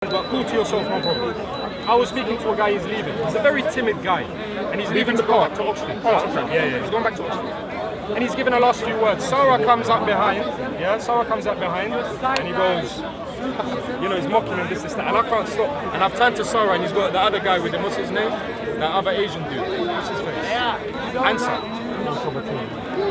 But cool to yourself, no problem. I was speaking to a guy, he's leaving. He's a very timid guy. And he's leaving to go back to Oxford. Oh, okay. Yeah, he's going back to Oxford. And he's giving the last few words. SaRa comes up behind. Yeah, SaRa comes up behind. And he goes, you know, he's mocking him, this, that. And I can't stop. And I've turned to SaRa and he's got the other guy with him. What's his name? That other Asian dude. What's his face? Answer.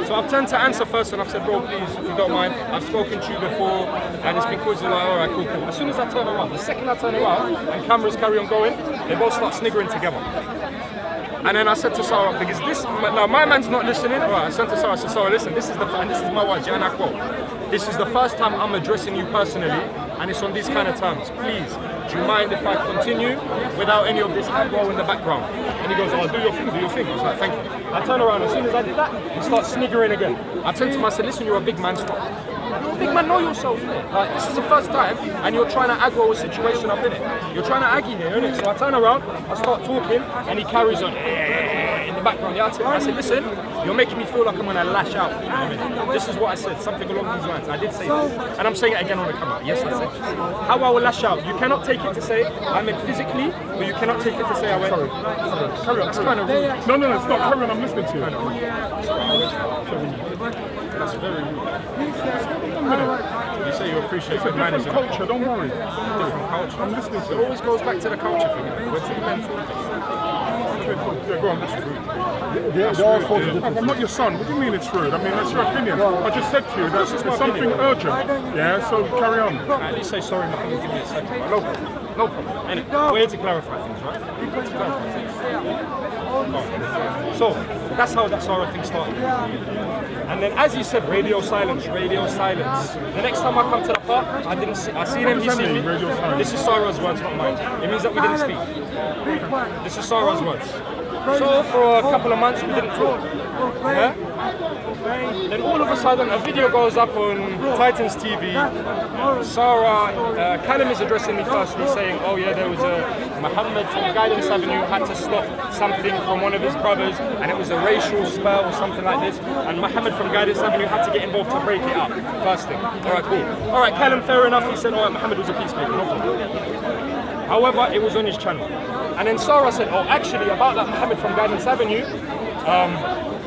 So I've turned to Answer first and I've said, bro, please, if you don't mind, I've spoken to you before and it's been causing like, alright, cool. As soon as I turn around, the second I turn around and cameras carry on going, they both start sniggering together. And then I said to SaRa, because this, now my man's not listening, alright, I said to SaRa, I said, SaRa, listen, this is my words, yeah, and I quote, this is the first time I'm addressing you personally and it's on these kind of terms. Please, do you mind if I continue without any of this aggro in the background? And he goes, oh, do your thing, do your thing. I was like, thank you. I turn around, as soon as I did that, he starts sniggering again. I turned to him, I said, listen, you're a big man, stop. You're a big man, know yourself, innit? Like, this is the first time, and you're trying to aggro a situation up in it. You're trying to aggie here, innit? So I turn around, I start talking, and he carries on in the background. Yeah, I said, listen, you're making me feel like I'm gonna lash out. You know what I mean? This is what I said, something along these lines. I did say this, and I'm saying it again on the camera. Yes, I said this. How I will lash out. You cannot take it to say I meant physically, but you cannot take it to say I went. Sorry. Carry on. That's kind of rude. No, it's not. Carry on. I'm listening to you. That's very rude. You say you appreciate It's a different culture. Don't worry. Different culture. I'm listening to It you. always goes back to the culture thing. We're two men talking. Yeah, go on. That's rude. I'm not your son. What do you mean it's rude? I mean, that's your opinion. I just said to you that it's something urgent. Yeah, so carry on. At least say sorry, Mohammed, give me a second. No problem. No problem. Anyway, we're here to clarify things, right? We're here to clarify things. So, that's how that SaRa thing started. And then, as you said, radio silence, radio silence. The next time I come to the park, I seen him, he seen me. This is SaRa's words, not mine. It means that we didn't speak. This is SaRa's words. So for a couple of months we didn't talk. Yeah? Then all of a sudden a video goes up on Titans TV. SaRa, Callum is addressing me firstly saying, oh yeah, there was a Mohammed from Guidance Avenue had to stop something from one of his brothers and it was a racial spell or something like this, and Mohammed from Guidance Avenue had to get involved to break it up. First thing. Alright, cool. Alright, Callum, fair enough. He said, alright, Mohammed was a peacemaker, no problem. However, it was on his channel. And then SaRa said, oh, actually, about that Mohammed from Guidance Avenue,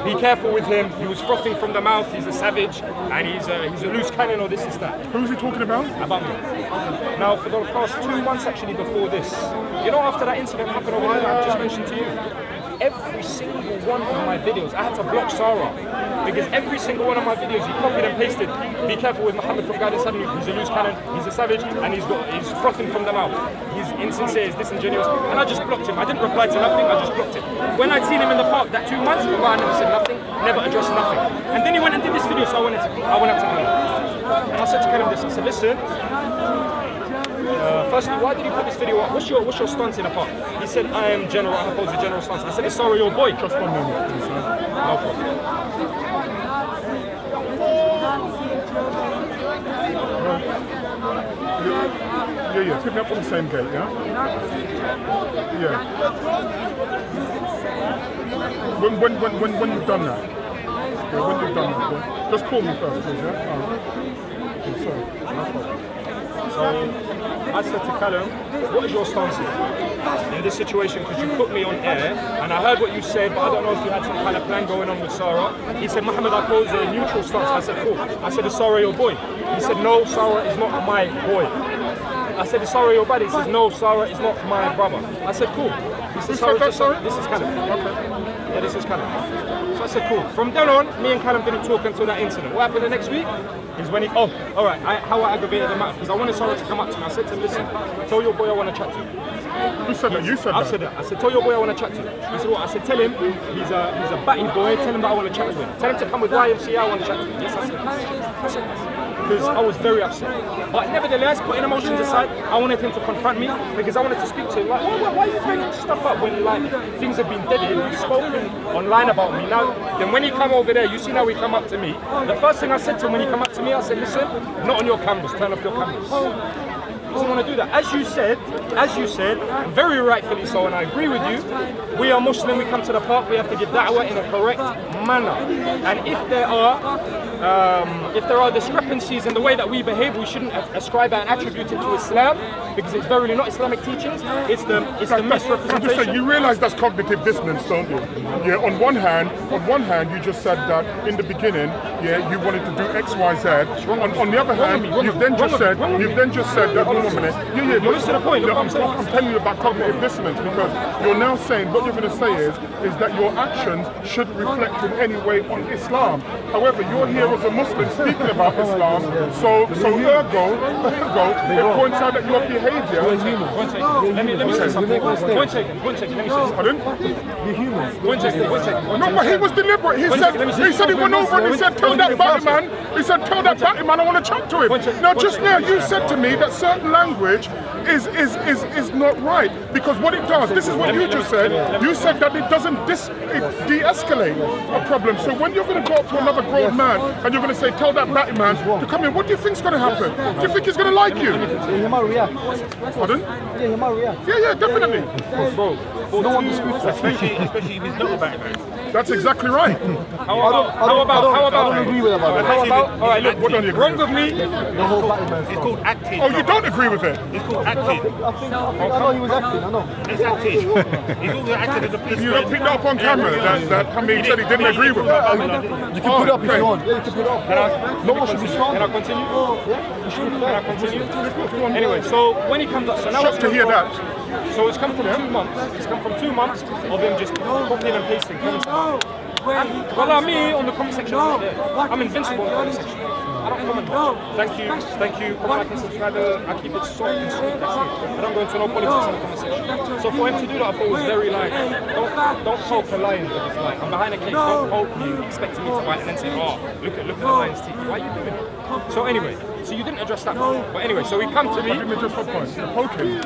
be careful with him. He was frothing from the mouth. He's a savage, and he's a loose cannon, or this is that. Who's he talking about? About me. Now, for the past 2 months, actually, before this, you know, after that incident happened over here, I just mentioned to you, every single one of my videos, I had to block SaRa. Because every single one of my videos, he copied and pasted, be careful with Mohammed from Guidance Avenue, he's a loose cannon, he's a savage, and he's frothing from the mouth. He's insincere, he's disingenuous, and I just blocked him. I didn't reply to nothing, I just blocked him. When I'd seen him in the park that 2 months, I never said nothing, never addressed nothing. And then he went and did this video, so I went up to Callum. And I said to Callum this, I said, listen, firstly, why did you put this video up? What's your stance in the park? He said, I am general, I oppose the general stance. I said, is SaRa your boy? Just 1 moment, please, sir. No problem. Yeah. Take me up on the same gate, yeah? Yeah. When you've done that. Yeah, when you've done that, yeah? Just call me first, please, yeah? Okay, sorry. No problem. So I said to Callum, what is your stance in this situation? Because you put me on air, and I heard what you said, but I don't know if you had some kind of plan going on with SaRa. He said, Mohammed, I pose a neutral stance. I said, cool. I said, is SaRa your boy? He said, no, SaRa is not my boy. I said, is SaRa your buddy? He says, no, SaRa is not my brother. I said, cool. He said, SaRa, this is Callum. Okay. Yeah, this is Callum. So I said, cool. From then on, me and Callum didn't talk until that incident. What happened the next week is when he, alright, how I aggravated him out, because I wanted SaRa to come up to me. I said to him, listen, tell your boy I want to chat to you. Who said that? You said that? I said that. I said, tell your boy I want to chat to you. He said, what? I said, tell him he's a batty boy, tell him that I want to chat to him. Tell him to come with YMCA, I want to chat to him. Yes, I said. Because I was very upset. But nevertheless, putting emotions aside, I wanted him to confront me because I wanted to speak to him. Like, why are you bringing stuff up when things have been deaded? You've spoken online about me. Now, then when he come over there, you see now he come up to me. The first thing I said to him when he come up to me, I said, listen, not on your cameras, turn off your cameras. He doesn't want to do that. As you said, very rightfully so, and I agree with you, we are Muslim, we come to the park, we have to give da'wah in a correct manner. And if there are if there are discrepancies in the way that we behave, we shouldn't ascribe and attribute it to Islam, because it's verily not Islamic teachings. It's the misrepresentation. You realise that's cognitive dissonance, don't you? Yeah. On one hand, you just said that in the beginning, yeah, you wanted to do X, Y, Z. On the other hand, you've then just said that. Hold on a minute. Yeah. But listen to the point. I'm telling you about cognitive dissonance, because you're now saying what you're going to say is that your actions shouldn't reflect in any way on Islam. However, you're here as a Muslim speaking about Islam, so ergo, it points out that your behaviour. Let me say something. Point taken. Let me say something. Pardon? You're human. Point taken. No, but he was deliberate. He said he went over and he said, tell that batty man. He said, tell that batty man I want to chat to him. Now, just now you said to me that certain language is not right, because what it does, this is what you just said. You said that it doesn't de-escalate a problem. So when you're going to go up to another grown man and you're going to say, tell that batty man to come in, what do you think's going to happen? Do you think he's going to like you? He might react. Pardon? Yeah, he might react. Yeah, definitely. Bro, No one disputes that. Especially if he's not a background. That's exactly right. how about? I don't agree with about that. How about? All right, look, What don't you agree wrong with? with me. The whole battle man It's stuff. called acting. Oh, you don't agree with it? It's called acting. I know he was acting, I know. It's acting. He's also acted as a policeman. You don't pick that up on camera that Hamid said he didn't agree with that. You can put it up if you want. Yeah, you can put it up. No one should be strong. Can I continue? Yeah, you should be fair. Can I continue? Anyway, so when he comes up, so now Shocked to hear that. So it's come from 2 months. It's come from 2 months of him just copying and pasting comments. Well, me on the comment section, I'm invincible in the comment section. I don't comment much. Thank you. Comment, like, and subscribe. I keep it soft and sweet. That's it. I don't go into no politics in the comment section. So for him to do that, I thought was very like, don't poke a lion with this. Like, I'm behind a cage. Don't poke me, expecting me to bite and then say, oh, look at the lion's teeth. Why are you doing it? So anyway, so you didn't address that point. But anyway, so he come to me. I didn't address that point. You're poking.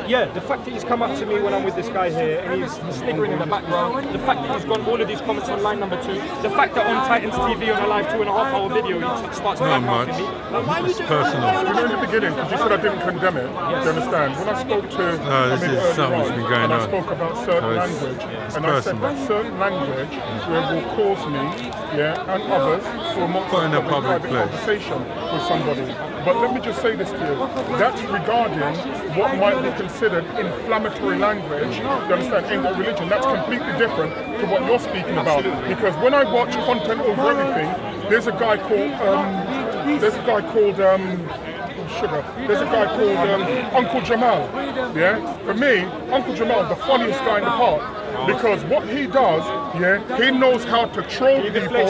Yeah, the fact that he's come up to me when I'm with this guy here and he's sniggering in the background, the fact that he's gone all of these comments on line number 2, the fact that on Titans TV on a live 2.5-hour video he starts badmouthing me. It's personal. You know, in the beginning, because you said I didn't condemn it, do you understand? When I spoke to this is something that's been going and I on. spoke about certain language, and I said that certain language will cause me, and others to Put in a public place. conversation with somebody. But let me just say this to you. That's regarding what might be considered inflammatory language, you understand, in what religion. That's completely different to what you're speaking about. Because when I watch content over everything, there's a guy called Sugar. There's a guy called Uncle Jamal. Yeah? For me, Uncle Jamal is the funniest guy in the park. Because what he does, he knows how to troll people.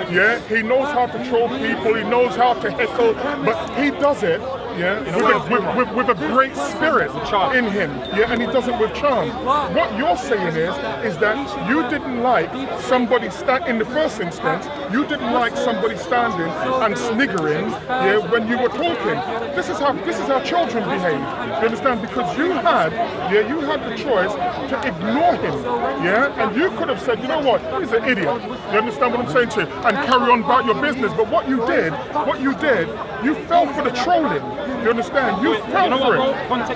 Yeah, he knows how to troll people. He knows how to heckle, but he does it, with a great spirit in him. Yeah, and he does it with charm. What you're saying is that you didn't like somebody in the first instance. You didn't like somebody standing and sniggering, when you were talking. This is how children behave. You understand? Because you had the choice to ignore him. Yeah, and you could have said, you know what, he's an idiot. You understand what I'm saying to you? And carry on about your business. But what you did, you fell for the trolling. You understand? You fell for it. Point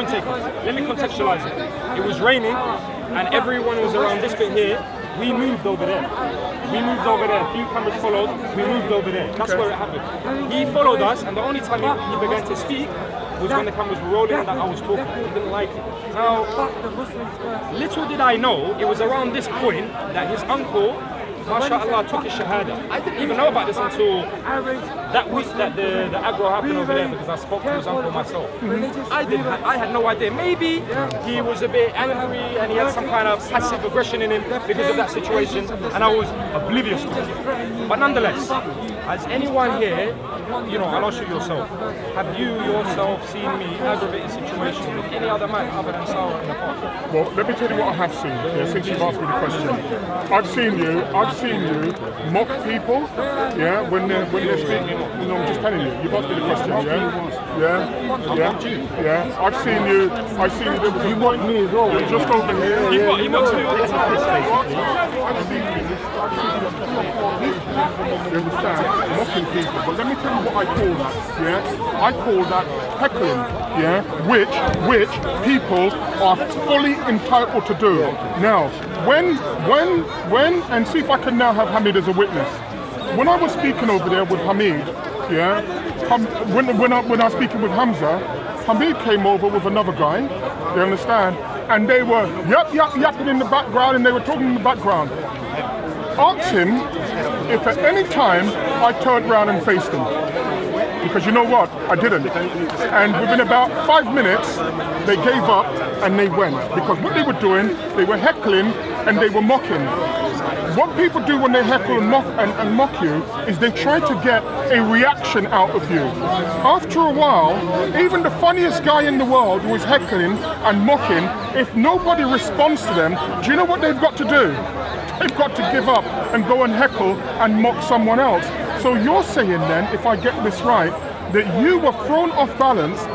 taken. Let me contextualize it. It was raining, and everyone was around this bit here. We moved over there. A few cameras followed. We moved over there. That's where it happened. He followed us, and the only time he began to speak was when the cameras were rolling and that I was talking. He didn't like it. Now, little did I know, it was around this point that his uncle, MashaAllah, took his shahada. I didn't even know about this until that week that the aggro happened over there, because I spoke to his uncle myself. I had no idea. Maybe he was a bit angry and he had some kind of passive aggression in him because of that situation, and I was oblivious to it. But nonetheless, as anyone here, and I'll show yourself, have you yourself seen me aggravate a situation with any other man other than SaRa in the past? Well, let me tell you what I have seen, since you've asked me the question. I've seen you mock people, when they're speaking. No, I'm just telling you. You've asked me the question, yeah. I've seen you. You mocked me as well. You're just over here. He mocks me all the time. You understand? Mocking people. But let me tell you what I call that. I call that heckling. Which people are fully entitled to do. Now, when, and see if I can now have Hamid as a witness. when I was speaking over there with Hamid, yeah, when I was speaking with Hamza, Hamid came over with another guy, you understand? And they were yapping in the background, and they were talking in the background. Ask him if at any time I turned around and faced him. Because you know what? I didn't. And within about 5 minutes, they gave up and they went. Because what they were doing, they were heckling and they were mocking. What people do when they heckle and mock you is they try to get a reaction out of you. After a while, even the funniest guy in the world who is heckling and mocking, if nobody responds to them, do you know what they've got to do? They've got to give up and go and heckle and mock someone else. So you're saying then, if I get this right, that you were thrown off balance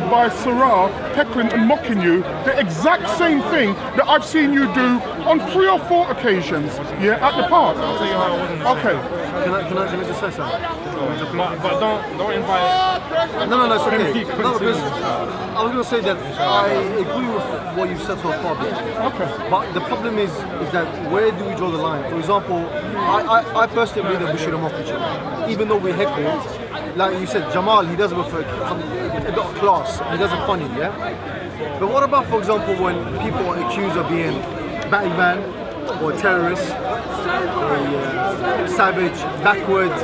by SaRa heckling and mocking you, the exact same thing that I've seen you do on 3 or 4 occasions at the park. Okay. Can I just say something? But don't invite. No, it's okay. No, because I was going to say that I agree with what you've said so far. Okay. But the problem is that where do we draw the line? For example, I personally believe that we shouldn't mock each other, even though we heckle. Like you said, Jamal, he does it with a bit of class. He does it funny, yeah. But what about, for example, when people are accused of being Batman or terrorists, or savage, backwards?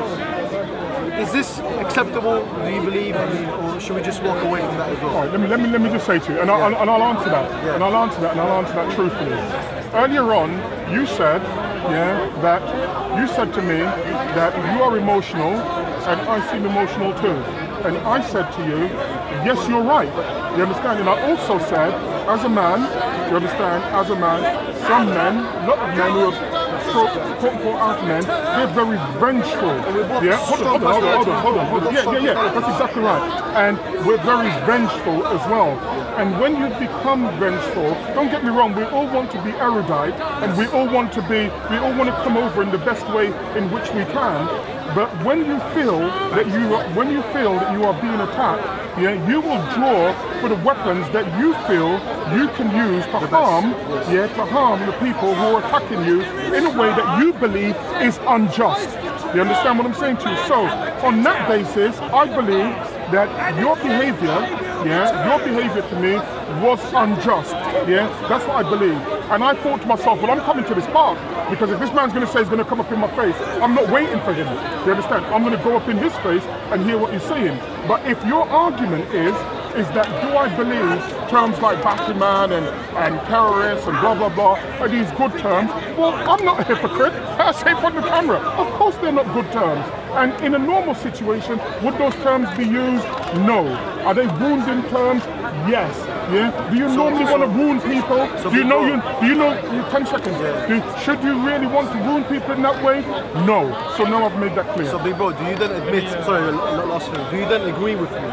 Is this acceptable? Do you believe? Or should we just walk away from that as well? All right, let me just say to you, and I'll answer that, and I'll answer that truthfully. Earlier on, you said, that you said to me that you are emotional, and I seem emotional too. And I said to you, yes, you're right. You understand? And I also said, as a man, you understand, as a man, some men, a lot of men who are quote-unquote alpha men, they're very vengeful. Yeah, hold on. Yeah, that's exactly right. And we're very vengeful as well. And when you become vengeful, don't get me wrong, we all want to be erudite, and we all want to come over in the best way in which we can. But when you feel that you are being attacked, you will draw for the weapons that you feel you can use to harm the people who are attacking you in a way that you believe is unjust. You understand what I'm saying to you? So, on that basis, I believe that your behavior to me was unjust. That's what I believe. And I thought to myself, well, I'm coming to this park because if this man's going to say he's going to come up in my face, I'm not waiting for him. You understand? I'm going to go up in his face and hear what he's saying. But if your argument is that do I believe terms like Batman and terrorists and blah blah blah are these good terms? Well, I'm not a hypocrite. I say from the camera. Of course they're not good terms. And in a normal situation, would those terms be used? No. Are they wounding terms? Yes. Do you normally want to wound people? Do you know 10 seconds. Should you really want to wound people in that way? No. So now I've made that clear. So Big Bro, do you then admit, sorry, last thing, do you then agree with me?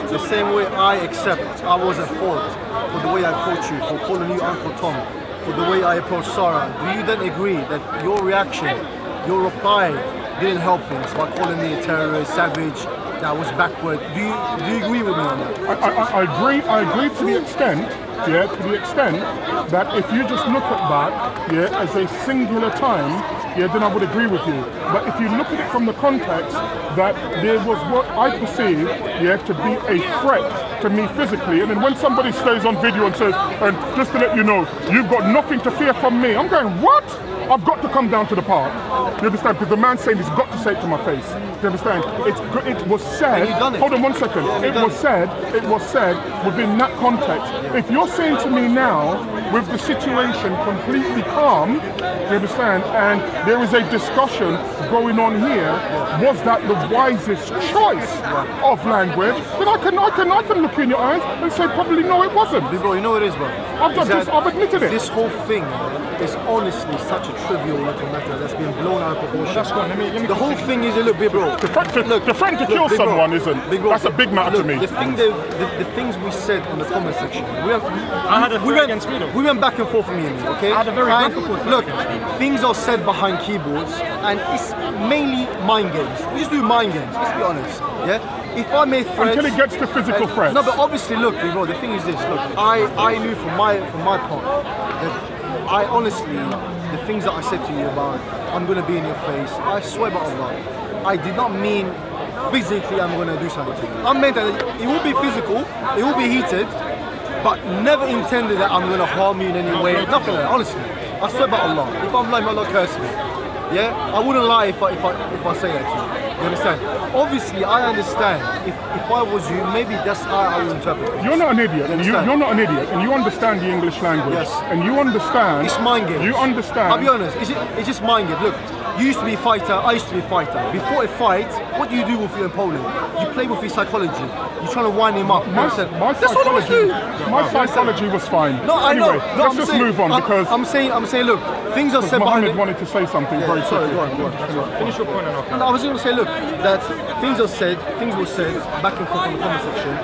The same way I accept I was at fault for the way I approached you, for calling you Uncle Tom, for the way I approached SaRa, do you then agree that your reaction, your reply didn't help things by calling me a terrorist, savage, that was backward? Do you agree with me on that? I agree to the extent that if you just look at that, as a singular time, then I would agree with you. But if you look at it from the context that there was what I perceive, to be a threat to me physically, and then when somebody stays on video and says, and just to let you know, you've got nothing to fear from me, I'm going, what? I've got to come down to the park. You understand? Because the man's saying he's got to say it to my face. You understand? It was said. Hold on 1 second. It was said within that context. If you're saying to me now, with the situation completely calm, you understand, and there is a discussion going on here, was that the wisest choice of language? Then I can look you in your eyes and say probably no, it wasn't. Bro, you know what it is, bro? I've admitted it. This whole thing is honestly such a trivial little matter that's been blown out of proportion. The whole thing is a little bit, bro. The friend to kill someone isn't. That's a big matter to me. The things we said in the comment section. We went back and forth from you, okay? I had a very difficult. Look, things are said behind keyboards, and it's mainly mind games. We just do mind games. Let's be honest. If I made threats until it gets to physical threats. No, but obviously, look, bro. The thing is this. Look, I knew from my part that I honestly the things that I said to you about I'm going to be in your face, I swear by Allah, I did not mean physically I'm going to do something to you. I meant that it will be physical, it will be heated, but never intended that I'm going to harm you in any way. Nothing like that, honestly. I swear by Allah. If I'm lying, Allah curse me. Yeah? I wouldn't lie if I say that to you. You understand? Obviously, I understand. If I was you, maybe that's how I would interpret it. You're not an idiot. You're not an idiot, and you understand the English language. Yes. And you understand. It's mind games. You understand. I'll be honest. It's just mind games. Look, you used to be a fighter. I used to be a fighter. Before a fight, what do you do with your opponent? You play with his psychology. You're trying to wind him up. My That's what I was doing. My psychology was fine. No, I know. Anyway, No, let's just move on because I'm saying, look, things are said behind Mohammed it. wanted to say something very Sorry, quickly. go on. Finish your point and I'll And I was going to say, look, that things were said back and forth in the comment section,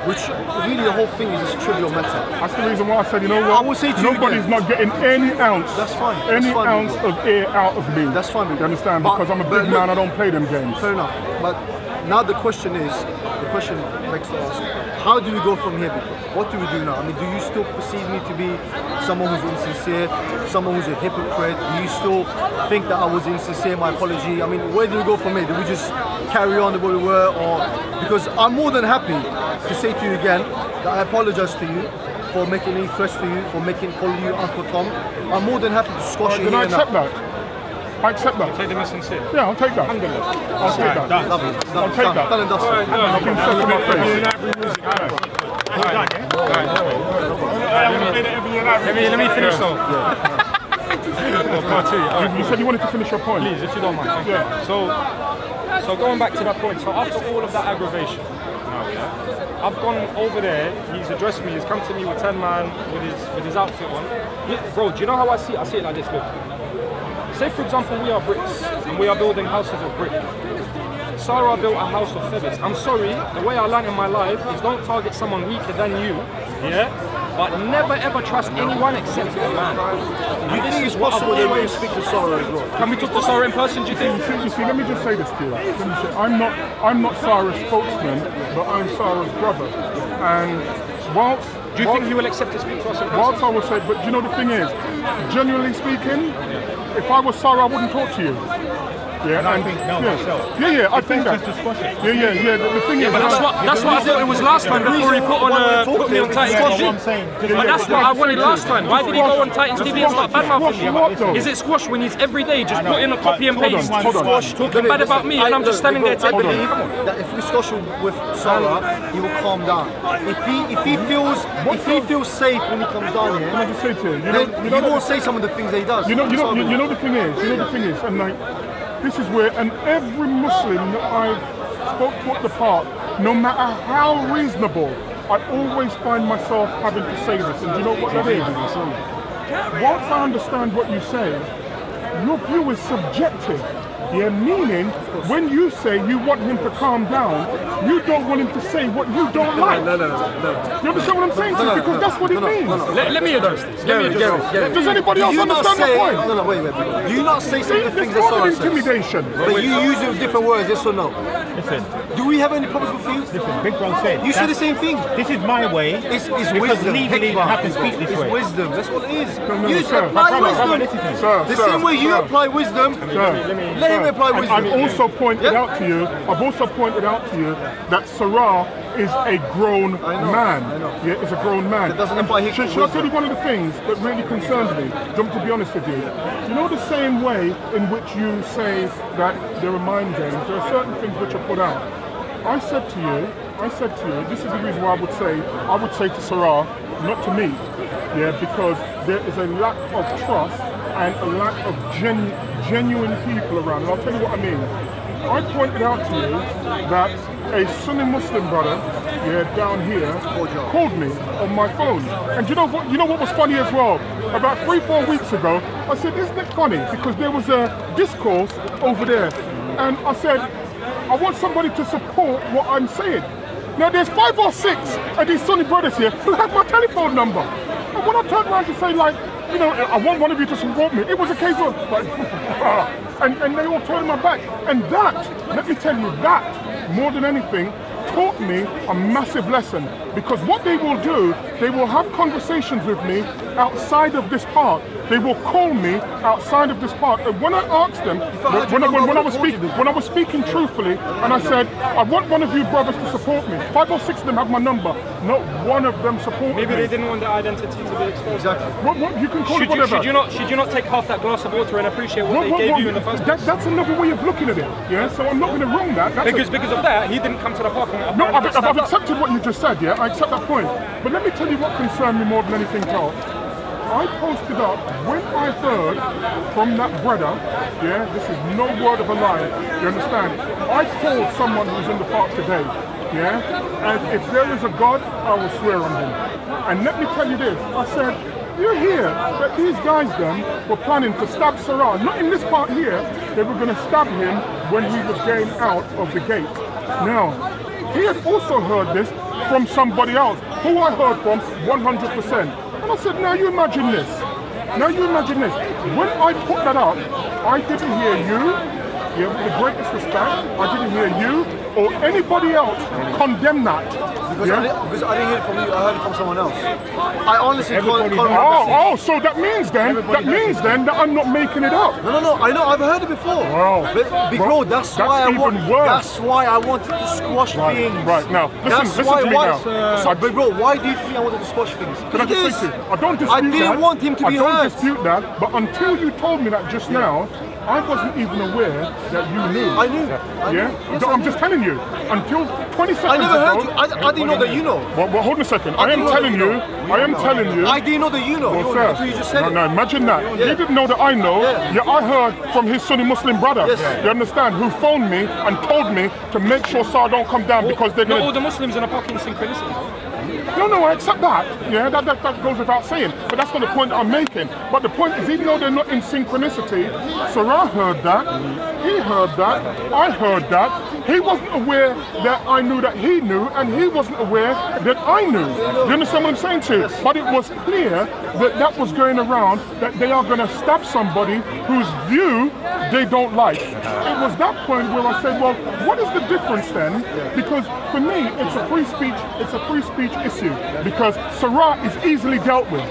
which really the whole thing is just a trivial matter. That's the reason why I said, you know what? I will say to you nobody's again. not getting any ounce. That's fine. Any That's fine, ounce big bro. of air out of me. That's fine, big You bro. understand? But- Because I'm a but big look- man. I don't play them games. Fair enough. But now the question begs to ask, how do we go from here, big bro? What do we do now? I mean, do you still perceive me to be someone who's insincere, someone who's a hypocrite? Do you still think that I was insincere, my apology? I mean, where do we go from here? Do we just carry on the way we were? Or because I'm more than happy to say to you again that I apologize to you for making any threats to you, for calling you Uncle Tom. I'm more than happy to squash you Then I here and accept now. that. I accept that. Take them as sincere. Yeah, I'll take that. I'll take that. Lovely. I'll take that. Done and dusted. I can say to my face. Let me finish though. Part two. You said you wanted to finish your point. Please, if you don't mind. Yeah. So going back to that point, so after all of that aggravation, I've gone over there, he's addressed me, he's come to me with 10 man with his outfit on. Bro, do you know how I see it? I see it like this, look. Say for example we are bricks and we are building houses of brick. SaRa built a house of feathers. I'm sorry, the way I learned in my life is don't target someone weaker than you, yeah? But never ever trust anyone except a man. Do you think it's possible that we speak to SaRa as well? Can we talk to SaRa in person, do you think? You see, let me just say this to you. I'm not SaRa's spokesman, but I'm SaRa's brother. And whilst Do you think he will accept to speak to us in person? whilst I will say, but you know the thing is, genuinely speaking, if I was SaRa, I wouldn't talk to you. Yeah, I think myself. Yeah, I think that. Just to squash it. Yeah. The thing is, But that's what I thought it was last time before he put me on Titans That's what TV. I'm saying. But that's what I wanted last time. Why did he go on Titans TV and start badmouthing Squash what, me? though? Is it squash when he's every day just put in a copy and paste, Hold on. talking bad about me and I'm just standing there I taking believe it? that if we squash with SaRa, he will calm down. If he feels safe when he comes down Can I here, just say to you, then he won't say some of the things that he does. You know the thing is, and like, this is where, and every Muslim that I've spoke to at the park, no matter how reasonable, I always find myself having to say this, and do you know what that is? Once I understand what you say, your view is subjective. Yeah, meaning when you say you want him to calm down, you don't want him to say what you don't like. No. You understand what I'm saying to you? Because that's what it means. Let me address this. Gary. Does anybody else Do you not understand say? my point? No, wait. Do you not say some of the things that It's not SaRa an says? intimidation. But you use it with different words, yes or no? Listen, Do we have any problems with you? BigBro said. You say the same thing. This is my way. It's because wisdom. legally I have to speak this It's way. wisdom. That's what it is. No, You sir. apply wisdom. Sir, The sir, same way you sir. apply wisdom, let him apply And wisdom. I've also pointed out to you that SaRa is a grown man. I know. Yeah, is a grown man. That doesn't apply here. Should I tell you one of the things that really concerns me? To be honest with you, you know the same way in which you say that there are mind games, there are certain things which are put out. I said to you, this is the reason why I would say to SaRa, not to me, yeah, because there is a lack of trust and a lack of genuine people around. And I'll tell you what I mean. I pointed out to you that a Sunni Muslim brother, yeah, down here, called me on my phone. And you know what was funny as well? About 3-4 weeks ago, I said, isn't it funny? Because there was a discourse over there. And I said, I want somebody to support what I'm saying. Now there's 5 or 6 of these Sunni brothers here who have my telephone number. And when I turned around to say, like, you know, I want one of you to support me, it was a case of, like, and they all turned my back. And that, let me tell you, that, more than anything, taught me a massive lesson, because what they will do, they will have conversations with me outside of this park. They will call me outside of this park. And when I asked them, when I was speaking truthfully, and I said, I want one of you brothers to support me. 5 or 6 of them have my number. Not one of them supported me. Maybe they didn't want their identity to be exposed. Exactly. What, you can call it whatever. Should you not take half that glass of water and appreciate what they gave you in the first place? That's another way of looking at it. Yeah, so I'm not going to wrong that. Because of that, he didn't come to the park. And no, I've accepted what you just said. Yeah, I accept that point. But let me tell you what concerned me more than anything else. I posted up when I heard from that brother, yeah, this is no word of a lie, you understand? I called someone who's in the park today, yeah, and if there is a God, I will swear on him. And let me tell you this, I said, you hear that these guys then were planning to stab SaRa, not in this part here, they were going to stab him when he was getting out of the gate. Now, he had also heard this from somebody else, who I heard from 100%. And I said, now you imagine this. Now you imagine this. When I put that up, I didn't hear you, yeah, with the greatest respect, I didn't hear you or anybody else condemn that. Because I didn't hear it from you, I heard it from someone else. I honestly can't. Oh, so that means then that I'm not making it up. No, I know, I've heard it before. Wow. But BigBro, that's why I wanted to squash things. Right, now, listen to me now. So, BigBro, why do you think I wanted to squash things? Can I just say to you, I don't dispute that. I didn't want him to be hurt. I don't dispute that, but until you told me that just now, I wasn't even aware that you knew. I knew. Yeah? Yes, I'm just telling you. Until 20 seconds ago. I never heard you. I didn't know that you know. Well, hold on a second. I am telling you. I didn't know that you know. Well, sir, until you just said it. No, imagine that. Yeah. You didn't know that I know. Yeah, I heard from his Sunni Muslim brother. Yes. You understand? Who phoned me and told me to make sure SaRa don't come down because they're going to... Not all the Muslims in a park in synchronicity. No, I accept that. Yeah, that goes without saying. But that's not the point that I'm making. But the point is, even though they're not in synchronicity, SaRa heard that, he heard that, I heard that. He wasn't aware that I knew that he knew, and he wasn't aware that I knew. You understand what I'm saying to you? But it was clear that was going around, that they are going to stab somebody whose view they don't like. It was that point where I said, well, what is the difference then? Because for me, it's a free speech issue, because SaRa is easily dealt with.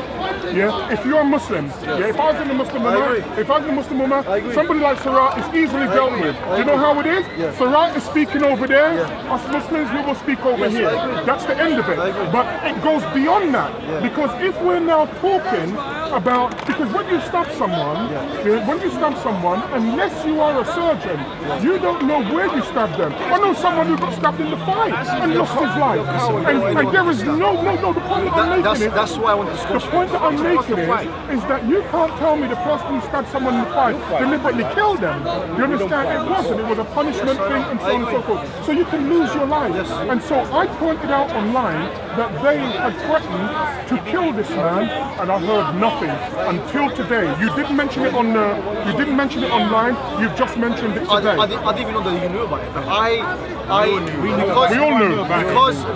Yeah, if you're a Muslim, if I was in the Muslim Ummah, somebody like SaRa is easily dealt with. You know how it is? SaRa is speaking over there, us Muslims, we will speak over here. That's the end of it. But it goes beyond that, because if we're now talking about, because when you stab someone, unless you are a surgeon, you don't know where you stabbed them. I know someone who got stabbed in the fight and lost his life. And there is no, the point that I'm making is, that's why I want to squash. the point that I'm making is that you can't tell me the person who stabbed someone in the fight deliberately killed them. You understand? It wasn't. It was a punishment thing and so on and so forth. So you can lose your life. And so I pointed out online that they had threatened to kill this man, and I heard nothing until today. You didn't mention it online. You've just mentioned it today. I didn't even know that you knew about it. But we all knew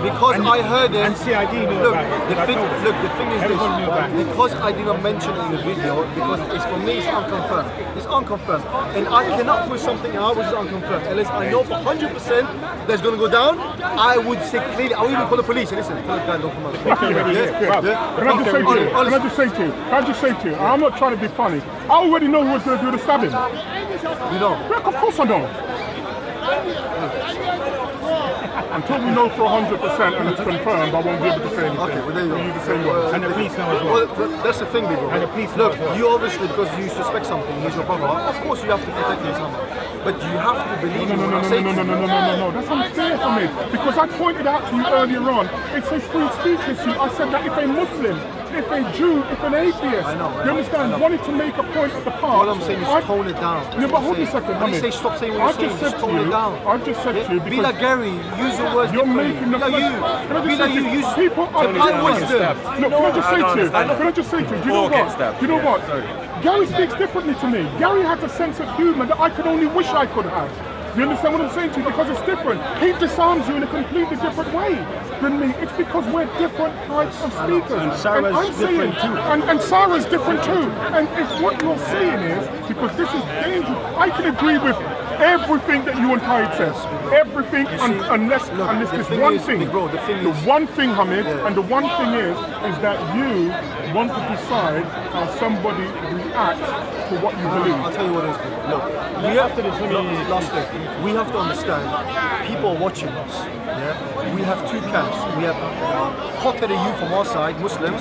because I heard it. And CID knew about it. The thing is this. Because I did not mention it in the video, because it's, for me, it's unconfirmed. It's unconfirmed, and I cannot put something out which is unconfirmed unless I know for 100% that's going to go down. I would say clearly. I would even call the police. Listen, tell the guy don't come out. Can I just say to you? I'm not trying to be funny. I already know who was going to do the stabbing. You know? Yeah, of course I know. Until we know for 100% and it's confirmed, I won't be able to say anything. Okay, well there you go. Use the same words. And the police know as well. Well, that's the thing, BigBro. And the police know Look, as well. you obviously, because you suspect something, he's your brother. Of course, you have to protect his son. But you have to believe me when I say to you. No. That's unfair for me. Because I pointed out to you earlier on, it's a free speech issue. I said that if a Muslim, if a Jew, if an atheist, you understand, wanted to make a point at the park. All I'm saying is tone it down. Yeah, but hold a second, When you say stop saying what you're saying, just tone it down. I've just said to you, be like Gary, use your words you're differently. making the Be like you, use people are wisdom. Look, can I just say to you, do you know what? Gary speaks differently to me. Gary has a sense of humour that I could only wish I could have. You understand what I'm saying to you? Because it's different. He disarms you in a completely different way than me. It's because we're different types of speakers. And SaRa's different too. And SaRa's different too. And if what you're saying is, because this is dangerous, I can agree with everything that you and Tahid says. Everything unless there's thing one is, thing. big bro, the thing is- one thing, Hamid, Yeah. and the one thing is that you want to decide how somebody reacts to what you believe. I'll tell you what it is. Look, last thing, we have to understand, people are watching us. Yeah, we have two camps. We have hot-headed youth from our side, Muslims.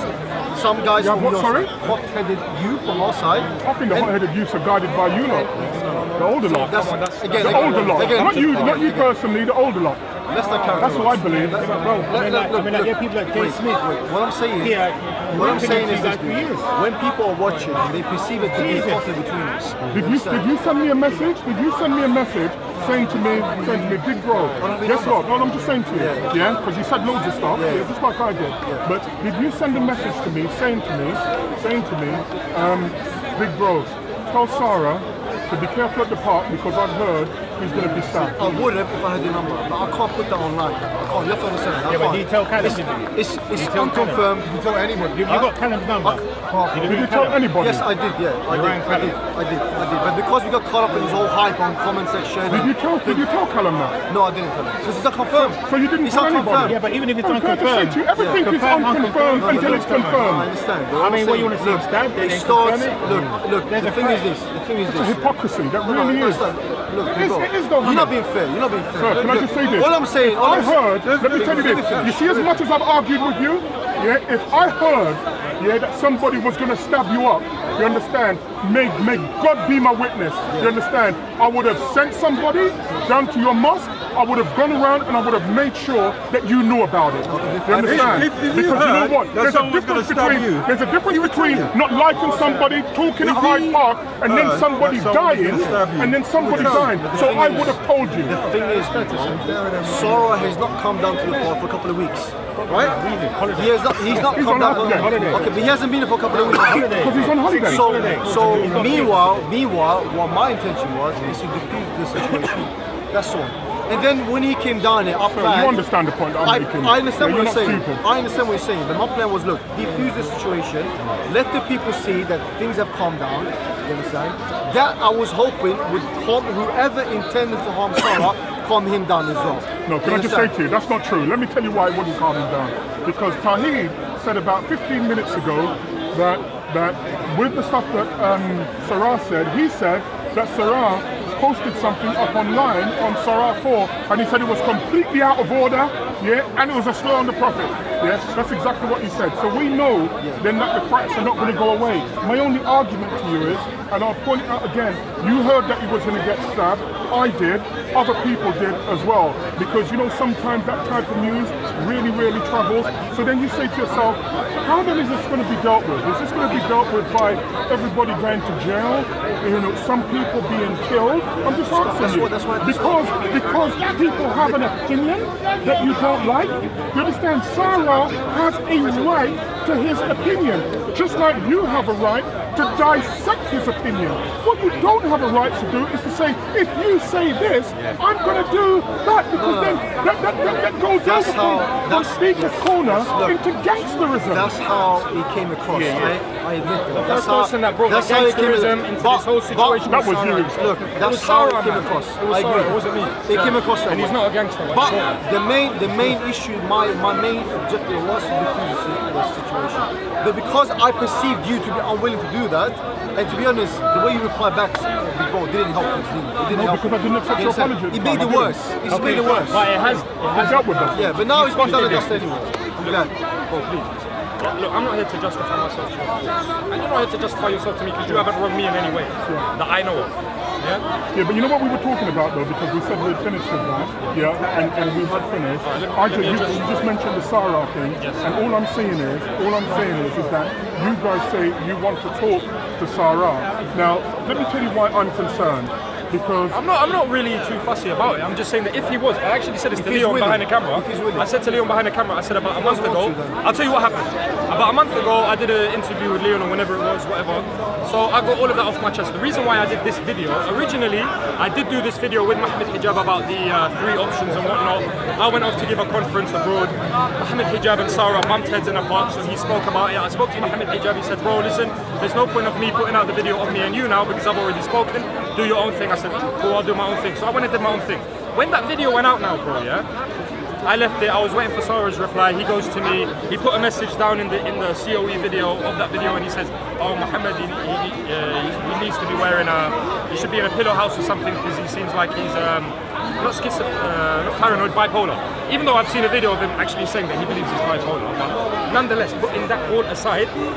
Some guys Yeah, from what, your sorry? side, hot-headed youth from our side. I think the hot-headed youths are guided by you lot. The older lot. That's again, The older lot. Not you again. personally, the older lot. Let's not count. That's what I believe. Look, people like Jay Smith. what I'm saying is, what I'm saying is this: when people are watching, they perceive it to be hot-headed between us. Did you send me a message? Did you send me a message saying to me, Big Bro, guess what? No, I'm just saying to you, yeah, because you said loads of stuff, yeah, just like I did. But did you send a message to me saying to me, Big Bro, tell SaRa to be careful at the park because I've heard he's going to be stabbed. I would have if I had your number, but I can't put that online. I can't. You have to understand. Yeah, but did you tell Callum? It's unconfirmed. You tell anybody. You got Callum's number. Did you tell anybody? Yes, I did. Yeah, I did. But because we got caught up in this whole hype on comment section. Did you tell Callum that? No, I didn't tell him. Because it's not confirmed. So you didn't It's tell unconfirmed. anybody? Yeah, but even if it's I'm going to say unconfirmed. to you, everything is unconfirmed until it's I confirmed. understand. I mean, what you want to say, stab? They It didn't starts. confirm it? Look. The thing is this. It's a hypocrisy, that really is. Look, It is though, you're not Hamid. being fair. You're not being fair. Sir, can I just say this? All I'm saying. I heard, let me tell you this, you see as much as I've argued with you, yeah, if I heard, yeah, that somebody was going to stab you up, you understand, may God be my witness, you understand, I would have sent somebody down to your mosque, I would have gone around and I would have made sure that you knew about it. You understand? If you Because you know heard what? that There's a someone's difference gonna stab between you. there's a difference between not liking somebody, talking at Hyde Park, and then heard somebody that someone's dying, gonna stab you. and then somebody dying. So I would have told you. The thing is, SaRa has not come down to the park for a couple of weeks, right? He's not He's come on down. holiday. Okay, but he hasn't been there for a couple of weeks. Because he's on holiday. So meanwhile, what my intention was is to defuse the situation. That's all. And then when he came down here, You understand the point that I'm making. I understand Yeah, what you're not saying. stupid. I understand what you're saying. But my plan was, look, defuse the situation, let the people see that things have calmed down. You understand? That I was hoping would calm whoever intended to harm SaRa, calm him down as well. No, can I just say to you, that's not true. Let me tell you why it wouldn't calm him down. Because Tahid said about 15 minutes ago that with the stuff that SaRa said, he said that SaRa posted something up online on SaRa 4 and he said it was completely out of order, yeah, and it was a slur on the Prophet. Yeah, that's exactly what he said. So we know then that the facts are not going to go away. My only argument to you is, and I'll point it out again, you heard that he was going to get stabbed. I did. Other people did as well. Because you know sometimes that type of news really, really travels. So then you say to yourself, how then is this going to be dealt with? Is this going to be dealt with by everybody going to jail? You know, some people being killed? I'm just asking you. Because people have an opinion that you don't like. You understand? SaRa has a right to his opinion. Just like you have a right to dissect his opinion. What you don't have a right to do is to say, if you say this, I'm going to do that, because then that goes from Speaker's Corner into gangsterism. That's how he came across. I admit that. First person that brought that's how he came gangsterism into this whole situation. That was you. Look, that's how it came across. I agree. It wasn't me. It came across that And he's way. not a gangster. But the main issue, my main objective was to defuse the situation. But because I perceived you to be unwilling to do that, and to be honest, the way you replied back, Big Bro, didn't help things. It didn't help. Because I didn't accept your apology. It made it worse. It just made it worse. But it has dealt with them. Yeah, but now it's been done and dusted anyway. I'm glad. Bro, please. Look, I'm not here to justify myself to you, of course. And you're not here to justify yourself to me because you haven't wronged me in any way that I know of. Yeah? Yeah, but you know what we were talking about though, because we said we'd finished with that, yeah, and we had finished. You just mentioned the SaRa thing, and all I'm saying is that you guys say you want to talk to SaRa. Now, let me tell you why I'm concerned. Because I'm not really too fussy about it. I'm just saying that if he was, I actually said this to Leon behind the camera. I said to Leon behind the camera, I said about a month ago, I'll tell you what happened. About a month ago, I did an interview with Leon or whenever it was, whatever. So I got all of that off my chest. The reason why I did this video, originally, I did do this video with Mohammed Hijab about the 3 options and whatnot. I went off to give a conference abroad. Mohammed Hijab and SaRa bumped heads in a park, so he spoke about it. I spoke to Mohammed Hijab, he said, bro, listen, there's no point of me putting out the video of me and you now because I've already spoken. Do your own thing. I said, cool, I'll do my own thing. So I went and did my own thing. When that video went out now, bro, yeah, I left it. I was waiting for SaRa's reply. He goes to me. He put a message down in the COE video of that video, and he says, "Oh, Muhammad, he needs to be wearing he should be in a pillow house or something because he seems like he's not paranoid, bipolar." Even though I've seen a video of him actually saying that he believes he's bipolar, but nonetheless, putting that all aside,